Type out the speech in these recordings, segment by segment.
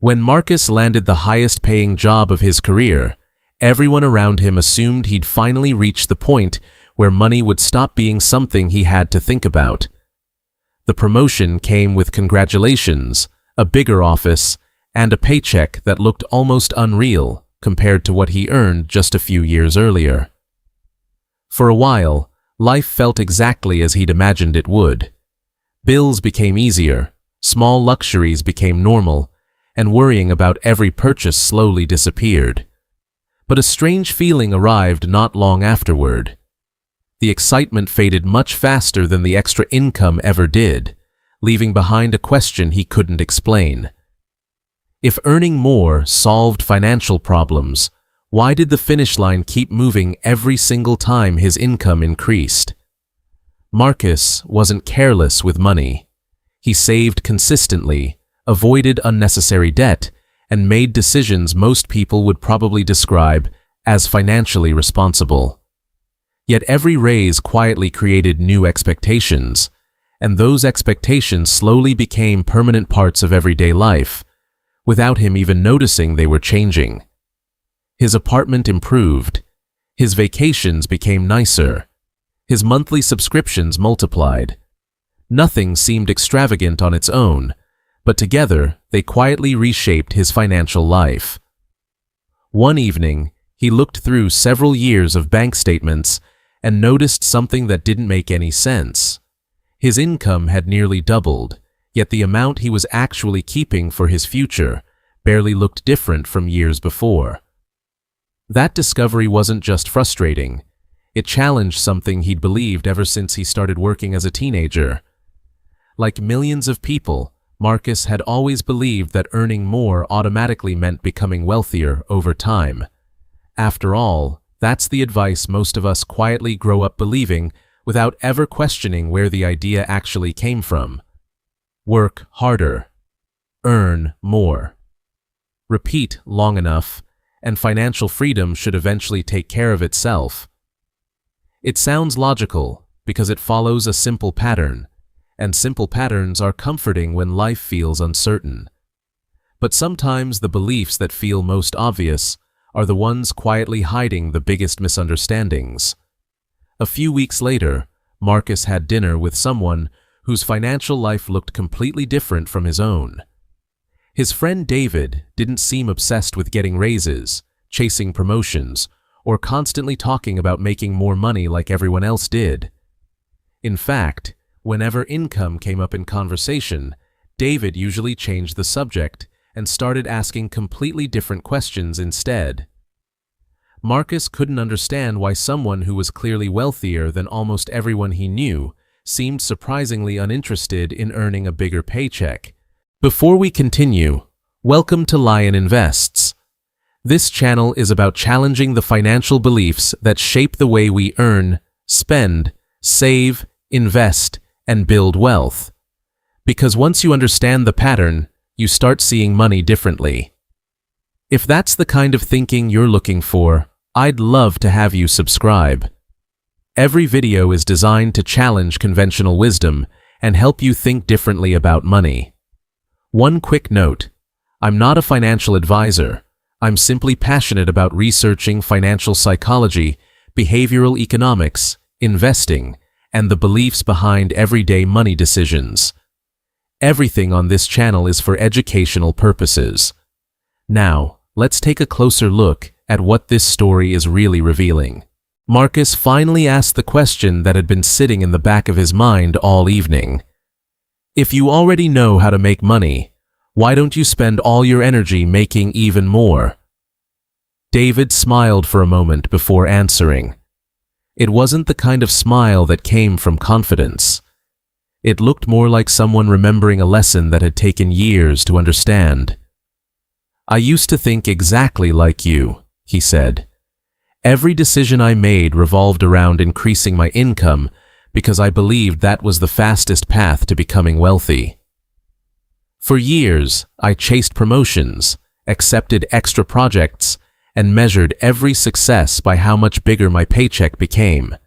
When Marcus landed the highest-paying job of his career, everyone around him assumed he'd finally reached the point where money would stop being something he had to think about. The promotion came with congratulations, a bigger office, and a paycheck that looked almost unreal compared to what he earned just a few years earlier. For a while, life felt exactly as he'd imagined it would. Bills became easier, small luxuries became normal, and worrying about every purchase slowly disappeared. But a strange feeling arrived not long afterward. The excitement faded much faster than the extra income ever did, leaving behind a question he couldn't explain. If earning more solved financial problems, why did the finish line keep moving every single time his income increased? Marcus wasn't careless with money. He saved consistently, avoided unnecessary debt, and made decisions most people would probably describe as financially responsible. Yet every raise quietly created new expectations, and those expectations slowly became permanent parts of everyday life, without him even noticing they were changing. His apartment improved, his vacations became nicer, his monthly subscriptions multiplied. Nothing seemed extravagant on its own, but together they quietly reshaped his financial life. One evening, he looked through several years of bank statements and noticed something that didn't make any sense. His income had nearly doubled, yet the amount he was actually keeping for his future barely looked different from years before. That discovery wasn't just frustrating. It challenged something he'd believed ever since he started working as a teenager. Like millions of people, Marcus had always believed that earning more automatically meant becoming wealthier over time. After all, that's the advice most of us quietly grow up believing without ever questioning where the idea actually came from. Work harder. Earn more. Repeat long enough, and financial freedom should eventually take care of itself. It sounds logical because it follows a simple pattern, and simple patterns are comforting when life feels uncertain. But sometimes the beliefs that feel most obvious are the ones quietly hiding the biggest misunderstandings. A few weeks later, Marcus had dinner with someone whose financial life looked completely different from his own. His friend David didn't seem obsessed with getting raises, chasing promotions, or constantly talking about making more money like everyone else did. In fact, whenever income came up in conversation, David usually changed the subject and started asking completely different questions instead. Marcus couldn't understand why someone who was clearly wealthier than almost everyone he knew seemed surprisingly uninterested in earning a bigger paycheck. Before we continue, welcome to Lyon Invests. This channel is about challenging the financial beliefs that shape the way we earn, spend, save, invest, and build wealth. Because once you understand the pattern, you start seeing money differently. If that's the kind of thinking you're looking for, I'd love to have you subscribe. Every video is designed to challenge conventional wisdom and help you think differently about money. One quick note: I'm not a financial advisor. I'm simply passionate about researching financial psychology, behavioral economics, investing, and the beliefs behind everyday money decisions. Everything on this channel is for educational purposes. Now, let's take a closer look at what this story is really revealing. Marcus finally asked the question that had been sitting in the back of his mind all evening. If you already know how to make money, why don't you spend all your energy making even more? David smiled for a moment before answering. It wasn't the kind of smile that came from confidence. It looked more like someone remembering a lesson that had taken years to understand. I used to think exactly like you, he said. Every decision I made revolved around increasing my income because I believed that was the fastest path to becoming wealthy. For years, I chased promotions, accepted extra projects, and measured every success by how much bigger my paycheck became.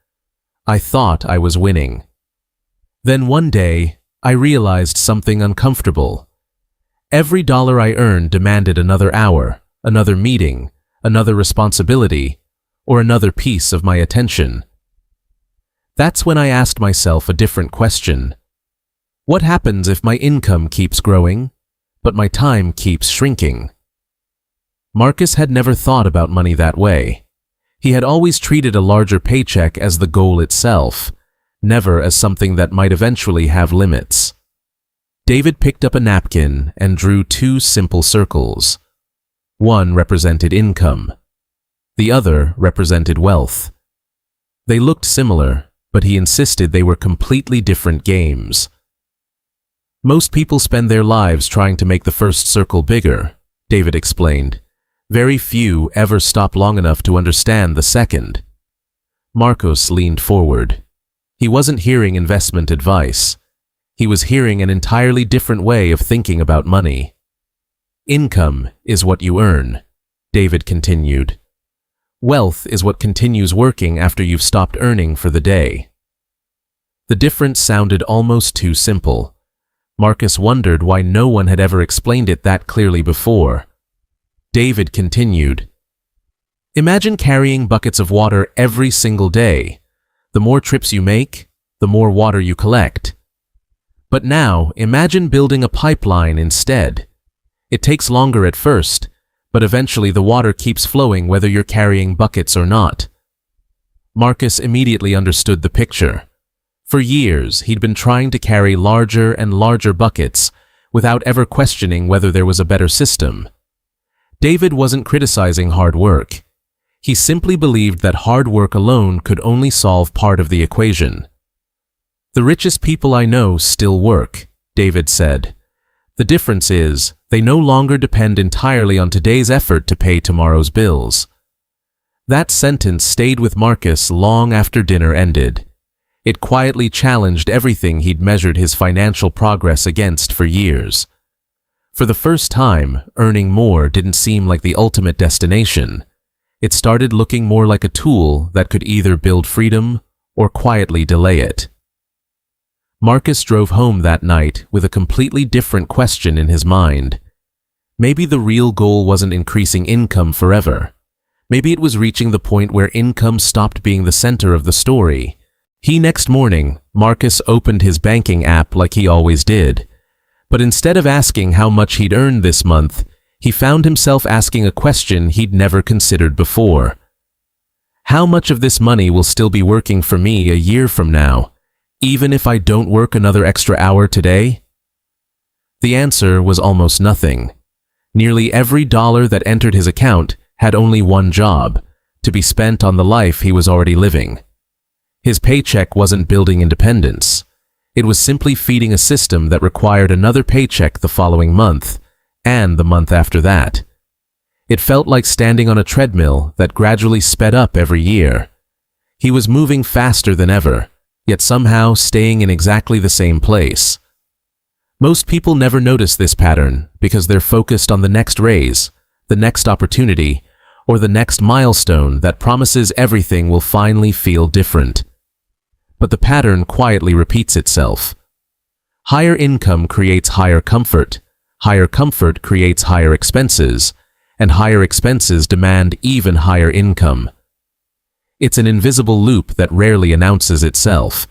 I thought I was winning. Then one day, I realized something uncomfortable. Every dollar I earned demanded another hour, another meeting, another responsibility, or another piece of my attention. That's when I asked myself a different question. What happens if my income keeps growing, but my time keeps shrinking? Marcus had never thought about money that way. He had always treated a larger paycheck as the goal itself, never as something that might eventually have limits. David picked up a napkin and drew two simple circles. One represented income. The other represented wealth. They looked similar, but he insisted they were completely different games. Most people spend their lives trying to make the first circle bigger, David explained. Very few ever stop long enough to understand the second. Marcos leaned forward. He wasn't hearing investment advice. He was hearing an entirely different way of thinking about money. Income is what you earn, David continued. Wealth is what continues working after you've stopped earning for the day. The difference sounded almost too simple. Marcus wondered why no one had ever explained it that clearly before. David continued. Imagine carrying buckets of water every single day. The more trips you make, the more water you collect. But now, imagine building a pipeline instead. It takes longer at first, but eventually the water keeps flowing whether you're carrying buckets or not. Marcus immediately understood the picture. For years, he'd been trying to carry larger and larger buckets without ever questioning whether there was a better system. David wasn't criticizing hard work. He simply believed that hard work alone could only solve part of the equation. The richest people I know still work, David said. The difference is, they no longer depend entirely on today's effort to pay tomorrow's bills. That sentence stayed with Marcus long after dinner ended. It quietly challenged everything he'd measured his financial progress against for years. For the first time, earning more didn't seem like the ultimate destination. It started looking more like a tool that could either build freedom or quietly delay it. Marcus drove home that night with a completely different question in his mind. Maybe the real goal wasn't increasing income forever. Maybe it was reaching the point where income stopped being the center of the story. Next morning, Marcus opened his banking app like he always did. But instead of asking how much he'd earned this month, he found himself asking a question he'd never considered before. How much of this money will still be working for me a year from now, even if I don't work another extra hour today? The answer was almost nothing. Nearly every dollar that entered his account had only one job, to be spent on the life he was already living. His paycheck wasn't building independence. It was simply feeding a system that required another paycheck the following month, and the month after that. It felt like standing on a treadmill that gradually sped up every year. He was moving faster than ever, yet somehow staying in exactly the same place. Most people never notice this pattern because they're focused on the next raise, the next opportunity, or the next milestone that promises everything will finally feel different. But the pattern quietly repeats itself. Higher income creates higher comfort creates higher expenses, and higher expenses demand even higher income. It's an invisible loop that rarely announces itself.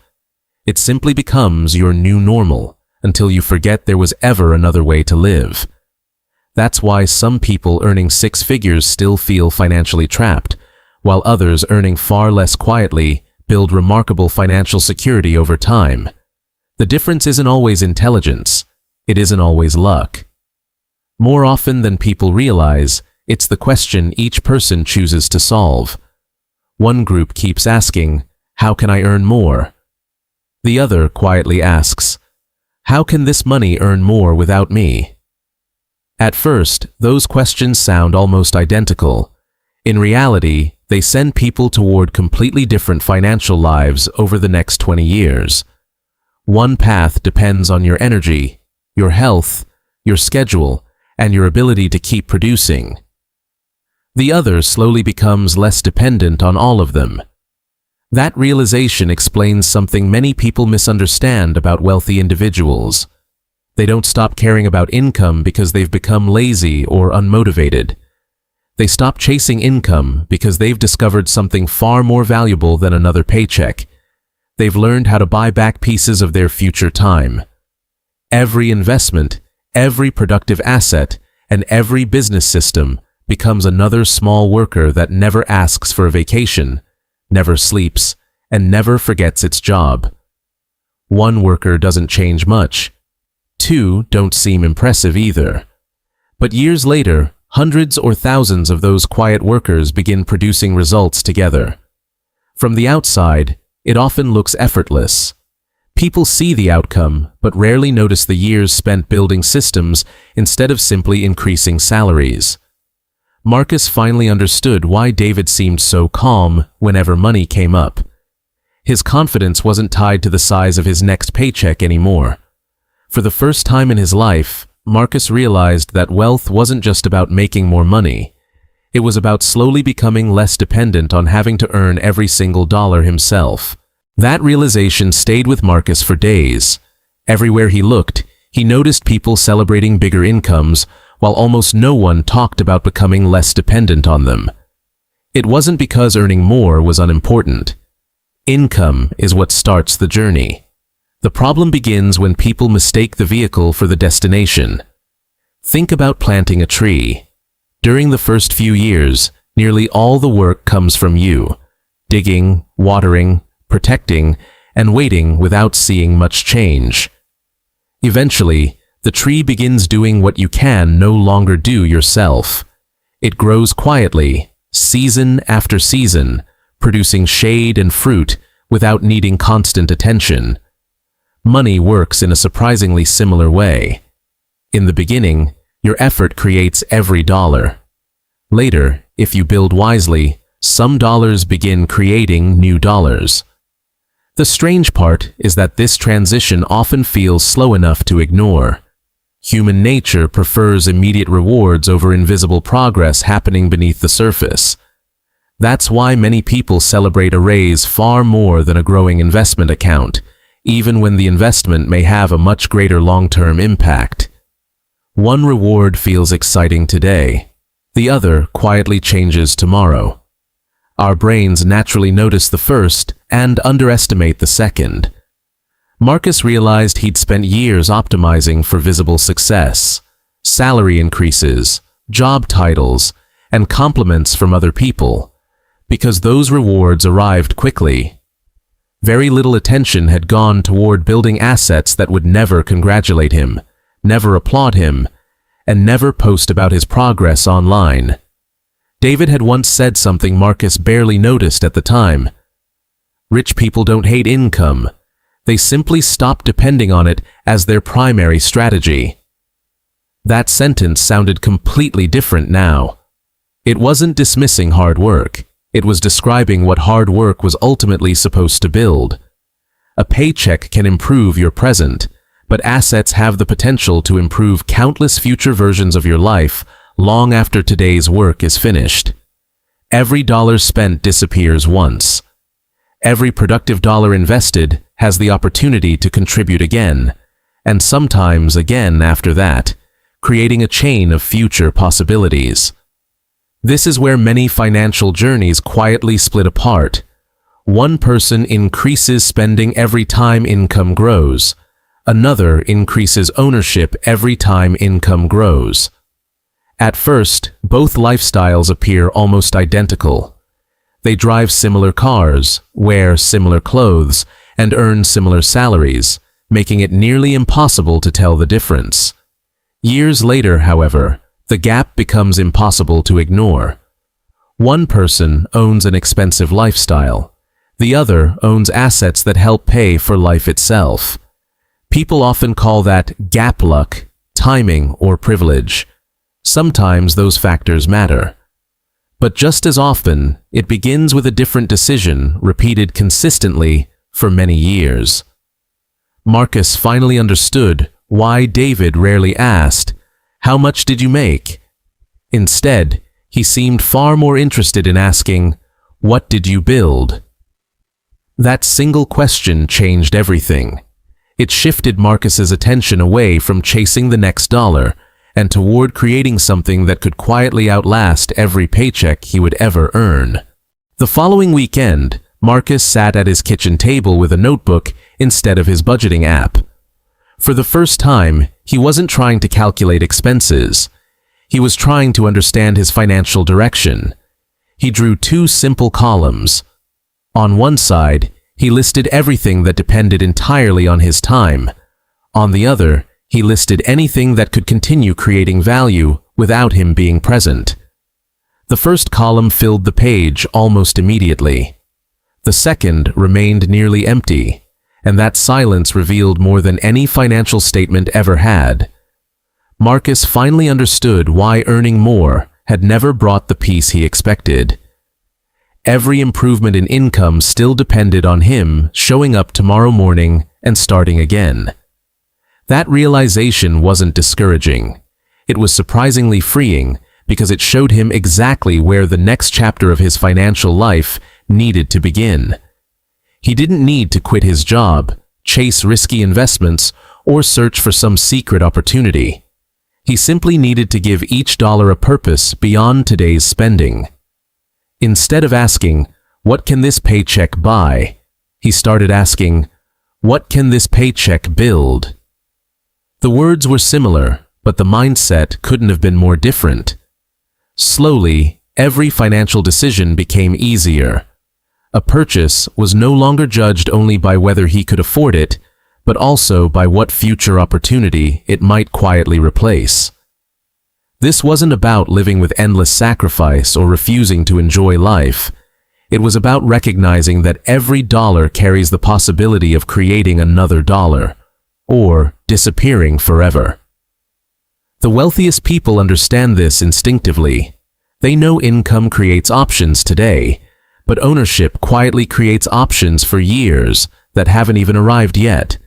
It simply becomes your new normal until you forget there was ever another way to live. That's why some people earning six figures still feel financially trapped, while others earning far less quietly build remarkable financial security over time. The difference isn't always intelligence. It isn't always luck. More often than people realize, it's the question each person chooses to solve. One group keeps asking, how can I earn more? The other quietly asks, how can this money earn more without me? At first, those questions sound almost identical. In reality, they send people toward completely different financial lives over the next 20 years. One path depends on your energy, your health, your schedule, and your ability to keep producing. The other slowly becomes less dependent on all of them. That realization explains something many people misunderstand about wealthy individuals. They don't stop caring about income because they've become lazy or unmotivated. They stop chasing income because they've discovered something far more valuable than another paycheck. They've learned how to buy back pieces of their future time. Every investment, every productive asset, and every business system becomes another small worker that never asks for a vacation, never sleeps, and never forgets its job. One worker doesn't change much. Two don't seem impressive either. But years later, hundreds or thousands of those quiet workers begin producing results together. From the outside, it often looks effortless. People see the outcome, but rarely notice the years spent building systems instead of simply increasing salaries. Marcus finally understood why David seemed so calm whenever money came up. His confidence wasn't tied to the size of his next paycheck anymore. For the first time in his life, Marcus realized that wealth wasn't just about making more money. It was about slowly becoming less dependent on having to earn every single dollar himself. That realization stayed with Marcus for days. Everywhere he looked, he noticed people celebrating bigger incomes, while almost no one talked about becoming less dependent on them. It wasn't because earning more was unimportant. Income is what starts the journey. The problem begins when people mistake the vehicle for the destination. Think about planting a tree. During the first few years, nearly all the work comes from you, digging, watering, protecting, and waiting without seeing much change. Eventually, the tree begins doing what you can no longer do yourself. It grows quietly, season after season, producing shade and fruit without needing constant attention. Money works in a surprisingly similar way. In the beginning, your effort creates every dollar. Later, if you build wisely, some dollars begin creating new dollars. The strange part is that this transition often feels slow enough to ignore. Human nature prefers immediate rewards over invisible progress happening beneath the surface. That's why many people celebrate a raise far more than a growing investment account, even when the investment may have a much greater long-term impact. One reward feels exciting today. The other quietly changes tomorrow. Our brains naturally notice the first and underestimate the second. Marcus realized he'd spent years optimizing for visible success, salary increases, job titles, and compliments from other people, because those rewards arrived quickly. Very little attention had gone toward building assets that would never congratulate him, never applaud him, and never post about his progress online. David had once said something Marcus barely noticed at the time. Rich people don't hate income. They simply stop depending on it as their primary strategy. That sentence sounded completely different now. It wasn't dismissing hard work. It was describing what hard work was ultimately supposed to build. A paycheck can improve your present, but assets have the potential to improve countless future versions of your life long after today's work is finished. Every dollar spent disappears once. Every productive dollar invested has the opportunity to contribute again, and sometimes again after that, creating a chain of future possibilities. This is where many financial journeys quietly split apart. One person increases spending every time income grows. Another increases ownership every time income grows. At first, both lifestyles appear almost identical. They drive similar cars, wear similar clothes, and earn similar salaries, making it nearly impossible to tell the difference. Years later, however, the gap becomes impossible to ignore. One person owns an expensive lifestyle. The other owns assets that help pay for life itself. People often call that gap luck, timing, or privilege. Sometimes those factors matter. But just as often, it begins with a different decision repeated consistently for many years. Marcus finally understood why David rarely asked, "How much did you make?" Instead, he seemed far more interested in asking, "What did you build?" That single question changed everything. It shifted Marcus's attention away from chasing the next dollar and toward creating something that could quietly outlast every paycheck he would ever earn. The following weekend, Marcus sat at his kitchen table with a notebook instead of his budgeting app. For the first time, he wasn't trying to calculate expenses. He was trying to understand his financial direction. He drew two simple columns. On one side, he listed everything that depended entirely on his time. On the other, he listed anything that could continue creating value without him being present. The first column filled the page almost immediately. The second remained nearly empty, and that silence revealed more than any financial statement ever had. Marcus finally understood why earning more had never brought the peace he expected. Every improvement in income still depended on him showing up tomorrow morning and starting again. That realization wasn't discouraging. It was surprisingly freeing because it showed him exactly where the next chapter of his financial life needed to begin. He didn't need to quit his job, chase risky investments, or search for some secret opportunity. He simply needed to give each dollar a purpose beyond today's spending. Instead of asking, "What can this paycheck buy?" he started asking, "What can this paycheck build?" The words were similar, but the mindset couldn't have been more different. Slowly, every financial decision became easier. A purchase was no longer judged only by whether he could afford it, but also by what future opportunity it might quietly replace. This wasn't about living with endless sacrifice or refusing to enjoy life. It was about recognizing that every dollar carries the possibility of creating another dollar, or disappearing forever. The wealthiest people understand this instinctively. They know income creates options today, but ownership quietly creates options for years that haven't even arrived yet.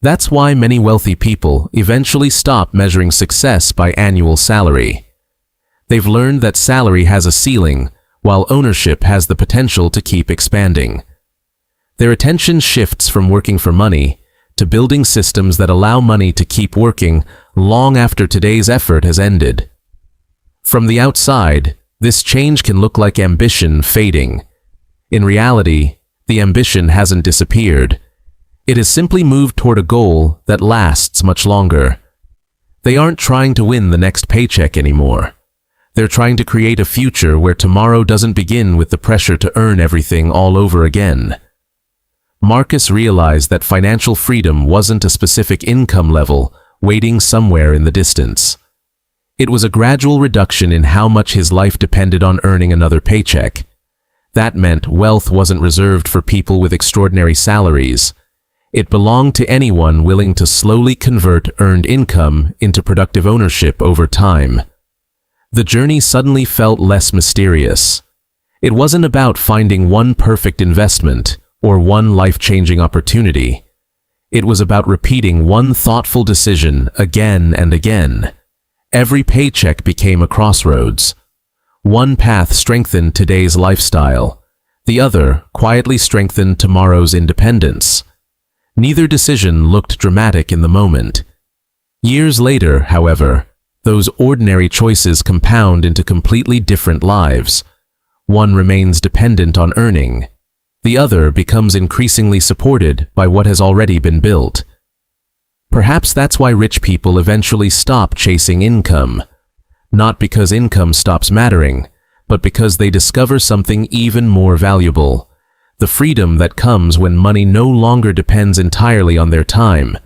That's why many wealthy people eventually stop measuring success by annual salary. They've learned that salary has a ceiling, while ownership has the potential to keep expanding. Their attention shifts from working for money to building systems that allow money to keep working long after today's effort has ended. From the outside, this change can look like ambition fading. In reality, the ambition hasn't disappeared. It has simply moved toward a goal that lasts much longer. They aren't trying to win the next paycheck anymore. They're trying to create a future where tomorrow doesn't begin with the pressure to earn everything all over again. Marcus realized that financial freedom wasn't a specific income level waiting somewhere in the distance. It was a gradual reduction in how much his life depended on earning another paycheck. That meant wealth wasn't reserved for people with extraordinary salaries. It belonged to anyone willing to slowly convert earned income into productive ownership over time. The journey suddenly felt less mysterious. It wasn't about finding one perfect investment or one life-changing opportunity. It was about repeating one thoughtful decision again and again. Every paycheck became a crossroads. One path strengthened today's lifestyle. The other quietly strengthened tomorrow's independence. Neither decision looked dramatic in the moment. Years later, however, those ordinary choices compound into completely different lives. One remains dependent on earning. The other becomes increasingly supported by what has already been built. Perhaps that's why rich people eventually stop chasing income. Not because income stops mattering, but because they discover something even more valuable. The freedom that comes when money no longer depends entirely on their time,